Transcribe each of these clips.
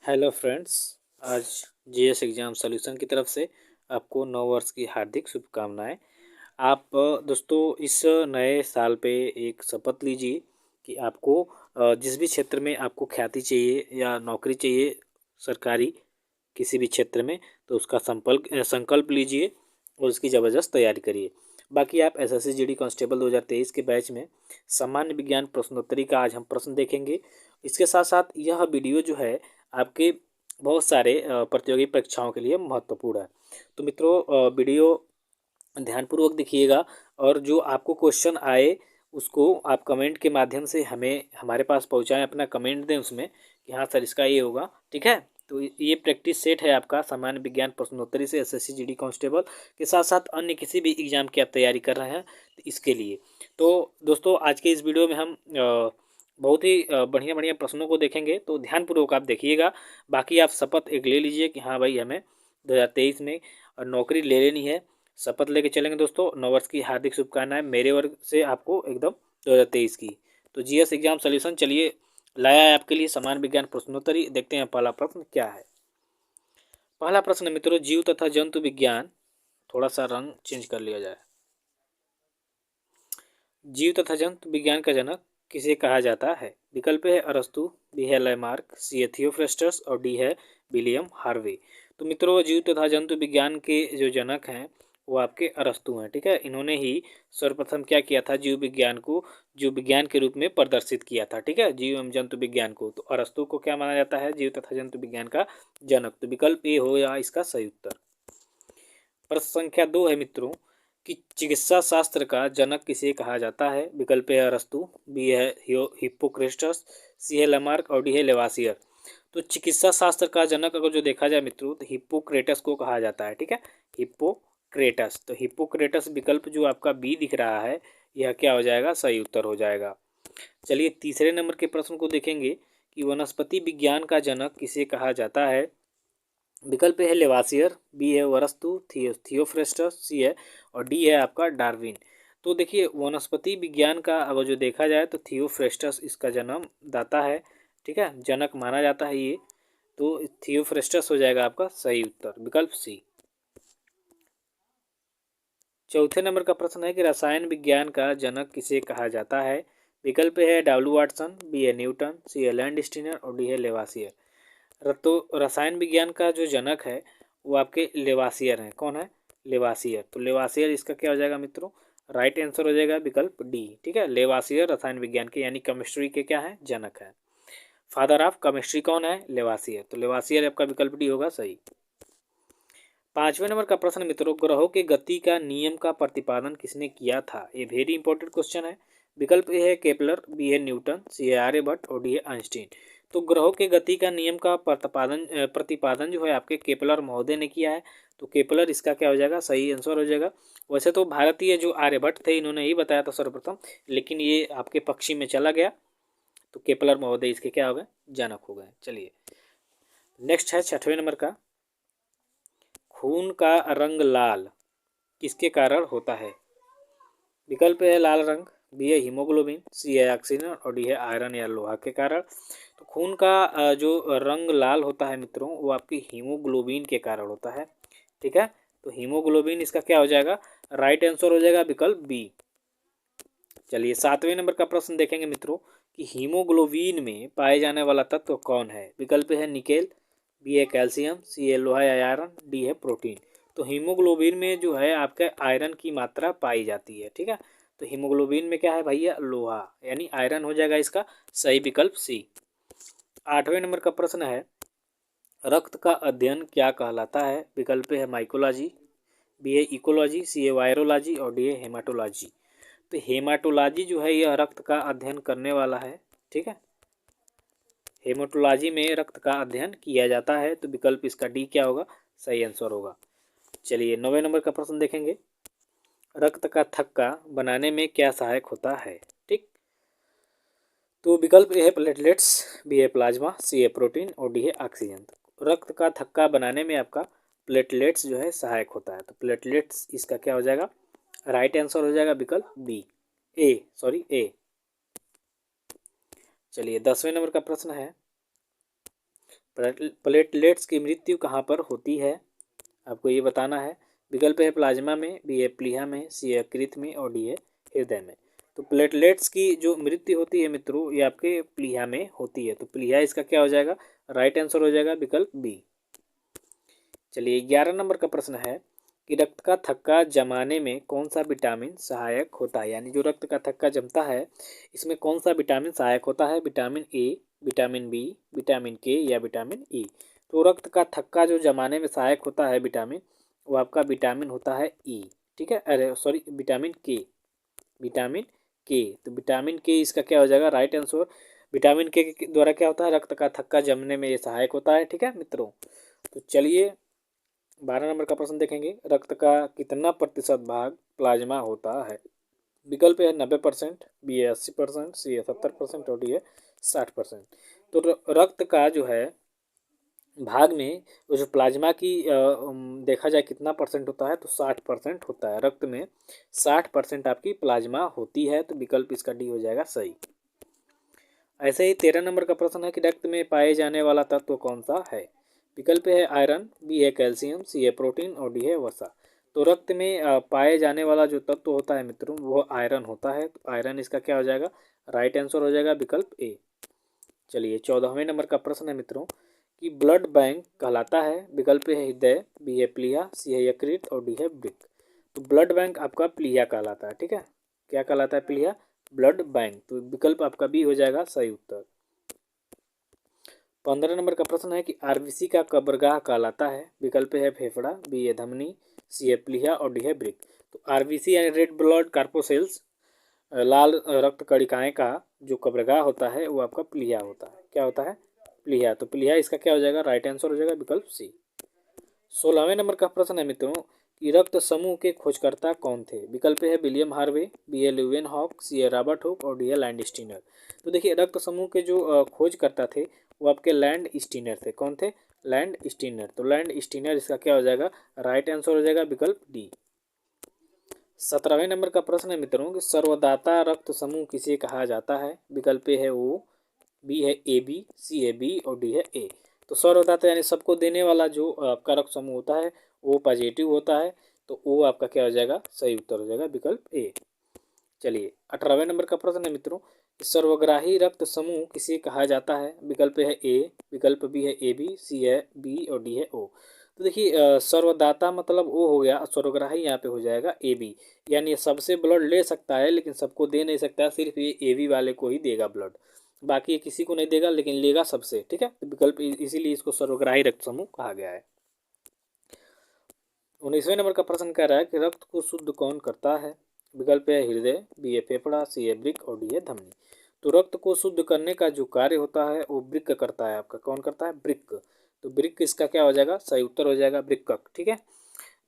Hello friends. आज GS exam solution की तरफ से आपको नव वर्ष की हार्दिक शुभकामनाएं। आप दोस्तों इस नए साल पे एक शपथ लीजिए कि आपको जिस भी क्षेत्र में आपको ख्याति चाहिए या नौकरी चाहिए सरकारी किसी भी क्षेत्र में, तो उसका संकल्प लीजिए और उसकी ज़बरदस्त तैयारी करिए। बाकी आप एसएससी जीडी कांस्टेबल 2023 के बैच में सामान्य विज्ञान प्रश्नोत्तरी का आज हम प्रश्न देखेंगे। इसके साथ साथ यह वीडियो जो है आपके बहुत सारे प्रतियोगी परीक्षाओं के लिए महत्वपूर्ण है। तो मित्रों वीडियो ध्यानपूर्वक देखिएगा और जो आपको क्वेश्चन आए उसको आप कमेंट के माध्यम से हमें हमारे पास पहुंचाएं, अपना कमेंट दें उसमें कि हाँ सर इसका ये होगा। ठीक है, तो ये प्रैक्टिस सेट है आपका सामान्य विज्ञान प्रश्नोत्तरी से एसएससी जीडी कांस्टेबल के साथ साथ अन्य किसी भी एग्जाम की आप तैयारी कर रहे हैं तो इसके लिए। तो दोस्तों आज के इस वीडियो में हम बहुत ही बढ़िया बढ़िया प्रश्नों को देखेंगे, तो ध्यानपूर्वक आप देखिएगा। बाकी आप शपथ एक ले लीजिए कि हाँ भाई हमें 2023 में नौकरी ले लेनी है। शपथ लेके चलेंगे दोस्तों। नववर्ष की हार्दिक शुभकामनाएं मेरे वर्ग से आपको एकदम 2023 की। तो जीएस एग्जाम सॉल्यूशन चलिए लाया है आपके लिए समान विज्ञान प्रश्नोत्तरी। देखते हैं पहला प्रश्न क्या है। पहला प्रश्न मित्रों, जीव तथा जंतु विज्ञान, थोड़ा सा रंग चेंज कर लिया जाए। जीव तथा जंतु विज्ञान का जनक किसे कहा जाता है? विकल्प है अरस्तु, बी है लैमार्क, सी है थियोफ्रेस्टस और डी है विलियम हार्वे। तो मित्रों जीव तथा जंतु विज्ञान के जो जनक हैं वो आपके अरस्तु हैं। ठीक है, इन्होंने ही सर्वप्रथम क्या किया था, जीव विज्ञान को जीव विज्ञान के रूप में प्रदर्शित किया था। ठीक है, जीव एवं जंतु विज्ञान को। तो अरस्तु को क्या माना जाता है? जीव तथा जंतु विज्ञान का जनक। तो विकल्प ए हो या इसका सही उत्तर। प्रश्न संख्या 2 है मित्रों कि चिकित्सा शास्त्र का जनक किसे कहा जाता है? विकल्प है अरस्तु, बी है हिप्पोक्रेटस, सी है लमार्क और डी है लेवासियर। तो चिकित्सा शास्त्र का जनक अगर जो देखा जाए मित्रों तो हिप्पोक्रेटस को कहा जाता है। ठीक है, हिप्पोक्रेटस। तो हिप्पोक्रेटस विकल्प जो आपका बी दिख रहा है यह क्या हो जाएगा? सही उत्तर हो जाएगा। चलिए तीसरे नंबर के प्रश्न को देखेंगे कि वनस्पति विज्ञान का जनक किसे कहा जाता है? विकल्प है लेवासियर, बी है वरस्तु, थियोफ्रेस्टस, सी है और डी है आपका डार्विन। तो देखिए वनस्पति विज्ञान का अगर जो देखा जाए तो थियोफ्रेस्टस इसका जन्म दाता है। ठीक है, जनक माना जाता है ये। तो थियोफ्रेस्टस हो जाएगा आपका सही उत्तर, विकल्प सी। चौथे नंबर का प्रश्न है कि रसायन विज्ञान का जनक किसे कहा जाता है? विकल्प है डब्ल्यू वाटसन, बी है न्यूटन, सी है लैंड स्टीनर और डी है लेवासियर। तो रसायन विज्ञान का जो जनक है वो आपके लेवासियर हैं। कौन है? लेवासियर। तो लेवासियर इसका क्या हो जाएगा मित्रों? राइट आंसर हो जाएगा विकल्प डी। ठीक है, लेवासियर रसायन विज्ञान के यानी केमिस्ट्री के क्या है? जनक है। फादर ऑफ केमिस्ट्री कौन है? लेवासियर। तो लेवासियर आपका विकल्प डी होगा सही। पांचवें नंबर का प्रश्न मित्रों, ग्रहों के गति का नियम का प्रतिपादन किसने किया था? ये वेरी इंपॉर्टेंट क्वेश्चन है। विकल्प ए है केपलर, बी है न्यूटन, सी है आर्यभट्ट और डी है आइंस्टीन। तो ग्रहों के गति का नियम का प्रतिपादन जो है आपके केपलर महोदय ने किया है। तो केपलर इसका क्या हो जाएगा? सही आंसर हो जाएगा। वैसे तो भारतीय जो आर्यभट्ट थे इन्होंने ही बताया था सर्वप्रथम, लेकिन ये आपके पक्षी में चला गया तो केपलर महोदय इसके क्या हो गए? जनक हो गए। चलिए नेक्स्ट है छठवें नंबर का, खून का रंग लाल किसके कारण होता है? विकल्प है लाल रंग, बी है हीमोग्लोबिन, सी है ऑक्सीजन और डी है आयरन या लोहा के कारण। तो खून का जो रंग लाल होता है मित्रों वो आपकी हीमोग्लोबिन के कारण होता है। ठीक है, तो हीमोग्लोबिन इसका क्या हो जाएगा? राइट आंसर हो जाएगा विकल्प बी। चलिए सातवें नंबर का प्रश्न देखेंगे मित्रों कि हीमोग्लोबिन में पाए जाने वाला तत्व कौन है? विकल्प है निकेल, बी है कैल्शियम, सी है लोहा या आयरन, डी है प्रोटीन। तो हीमोग्लोबिन में जो है आपके आयरन की मात्रा पाई जाती है। ठीक है, तो हीमोग्लोबिन में क्या है भैया? लोहा, यानी आयरन हो जाएगा इसका सही विकल्प सी। आठवें नंबर का प्रश्न है, रक्त का अध्ययन क्या कहलाता है? विकल्प है माइकोलॉजी, बी है इकोलॉजी, सी है वायरोलॉजी और डी है हेमाटोलॉजी। तो हेमाटोलॉजी जो है यह रक्त का अध्ययन करने वाला है। ठीक है, हेमाटोलॉजी में रक्त का अध्ययन किया जाता है। तो विकल्प इसका डी क्या होगा? सही आंसर होगा। चलिए 9वें नंबर का प्रश्न देखेंगे, रक्त का थक्का बनाने में क्या सहायक होता है? ठीक, तो विकल्प ए है प्लेटलेट्स, बी है प्लाज्मा, सी है प्रोटीन और डी है ऑक्सीजन। रक्त का थक्का बनाने में आपका प्लेटलेट्स जो है सहायक होता है। तो प्लेटलेट्स इसका क्या हो जाएगा? राइट आंसर हो जाएगा विकल्प बी, ए। चलिए 10वें नंबर का प्रश्न है, प्लेटलेट्स की मृत्यु कहाँ पर होती है, आपको ये बताना है। विकल्प है प्लाज्मा में, बी है प्लीहा में, सी है यकृत में और डी है हृदय में। तो प्लेटलेट्स की जो मृत्यु होती है मित्रों, ये आपके प्लीहा में होती है। तो प्लीहा इसका क्या हो जाएगा, राइट आंसर हो जाएगा विकल्प बी। चलिए 11 नंबर का प्रश्न है कि रक्त का थक्का जमाने में कौन सा विटामिन सहायक होता है, यानी जो रक्त का थक्का जमता है इसमें कौन सा विटामिन सहायक होता है, vitamin A, vitamin B, vitamin K या विटामिन ई। तो रक्त का थक्का जो जमाने में सहायक होता है विटामिन, वो आपका विटामिन होता है ई, ठीक है, अरे सॉरी विटामिन के, विटामिन के। तो विटामिन के इसका क्या हो जाएगा, राइट आंसर। विटामिन के द्वारा क्या होता है, रक्त का थक्का जमने में ये सहायक होता है, ठीक है मित्रों। तो चलिए 12 नंबर का प्रश्न देखेंगे, रक्त का कितना प्रतिशत भाग प्लाज्मा होता है। विकल्प है 90%, बी है 80%, सी है 70% और डी है 60%। तो रक्त का जो है भाग में वो जो प्लाज्मा की देखा जाए कितना परसेंट होता है, तो 60% होता है। रक्त में 60% आपकी प्लाज्मा होती है, तो विकल्प इसका डी हो जाएगा सही। ऐसे ही 13 नंबर का प्रश्न है कि रक्त में पाए जाने वाला तत्व कौन सा है। विकल्प है आयरन, बी है कैल्शियम, सी है प्रोटीन और डी है वसा। तो रक्त में पाए जाने वाला जो तत्व होता है मित्रों, वो आयरन होता है। तो आयरन इसका क्या हो जाएगा, राइट आंसर हो जाएगा विकल्प ए। चलिए 14वें नंबर का प्रश्न है मित्रों कि ब्लड बैंक कहलाता है। विकल्प है हृदय, बी है प्लीहा, सी है यकृत और डी है वृक्क। तो ब्लड बैंक आपका प्लीहा कहलाता है, ठीक है, क्या कहलाता है, प्लीहा, ब्लड बैंक। तो विकल्प आपका बी हो जाएगा सही उत्तर। 15 नंबर का प्रश्न है कि आरबीसी का कब्रगाह कहलाता है। विकल्प है फेफड़ा, बी है धमनी, सी है प्लीहा और डी है वृक्क। तो आरबीसी यानी रेड ब्लड कार्पोसेल्स, लाल रक्त कणिकाएं का जो कब्रगाह होता है वो आपका प्लीहा होता है। क्या होता है, प्लीहा। तो प्लीहा इसका क्या हो जाएगा, राइट आंसर हो जाएगा विकल्प सी। 16वें नंबर का प्रश्न है मित्रों कि रक्त समूह के खोजकर्ता कौन थे। विकल्प है विलियम हार्वे, बी है ल्यूवेन हॉक, सी है रॉबर्ट हुक और डी है लैंड स्टीनर। तो देखिए रक्त समूह के जो खोजकर्ता थे वो आपके लैंड स्टीनर थे। कौन थे, लैंड स्टीनर। तो लैंड स्टीनर इसका क्या हो जाएगा, राइट आंसर हो जाएगा विकल्प डी। 17वें नंबर का प्रश्न है मित्रों कि सर्वदाता रक्त समूह किसे कहा जाता है। विकल्प है ओ, बी है ए बी, सी है बी और डी है ए। तो सर्वदाता यानी सबको देने वाला जो आपका रक्त समूह होता है वो पॉजिटिव होता है। तो वो आपका क्या हो जाएगा, सही उत्तर हो जाएगा विकल्प ए। चलिए 18वें नंबर का प्रश्न है मित्रों, सर्वग्राही रक्त समूह किसे कहा जाता है। विकल्प है ए, विकल्प बी है ए बी, सी है बी और डी है ओ। तो देखिए सर्वदाता मतलब ओ हो गया, सर्वग्राही यहाँ पे हो जाएगा ए बी, यानी सबसे ब्लड ले सकता है लेकिन सबको दे नहीं सकता, सिर्फ ये ए बी वाले को ही देगा ब्लड, बाकी ये किसी को नहीं देगा लेकिन लेगा सबसे, ठीक है। तो विकल्प इसीलिए इसको सर्वग्राही रक्त समूह कहा गया है। 19वें नंबर का प्रश्न कह रहा है कि रक्त को शुद्ध कौन करता है। विकल्प है हृदय, बी है फेफड़ा, सी है वृक्क और डी है धमनी। तो रक्त को शुद्ध करने का जो कार्य होता है वो वृक्क करता है। आपका कौन करता है, वृक्क। तो वृक्क इसका क्या हो जाएगा, सही उत्तर हो जाएगा वृक्कक, ठीक है,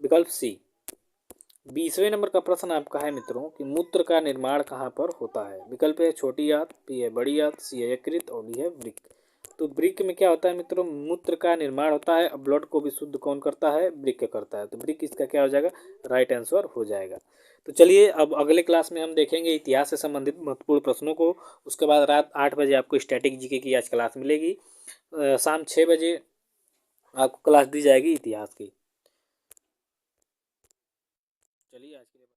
विकल्प सी। 20वें नंबर का प्रश्न आपका है मित्रों कि मूत्र का निर्माण कहाँ पर होता है। विकल्प है छोटी आंत, बी है बड़ी आंत, सी है यकृत और डी है वृक्क। तो वृक्क में क्या होता है मित्रों, मूत्र का निर्माण होता है। ब्लड को भी शुद्ध कौन करता है, वृक्क करता है। तो वृक्क इसका क्या हो जाएगा, राइट आंसर हो जाएगा। तो चलिए अब अगले क्लास में हम देखेंगे इतिहास से संबंधित महत्वपूर्ण प्रश्नों को। उसके बाद रात 8 बजे आपको स्टैटिक जीके की आज क्लास मिलेगी। शाम 6 बजे आपको क्लास दी जाएगी इतिहास की।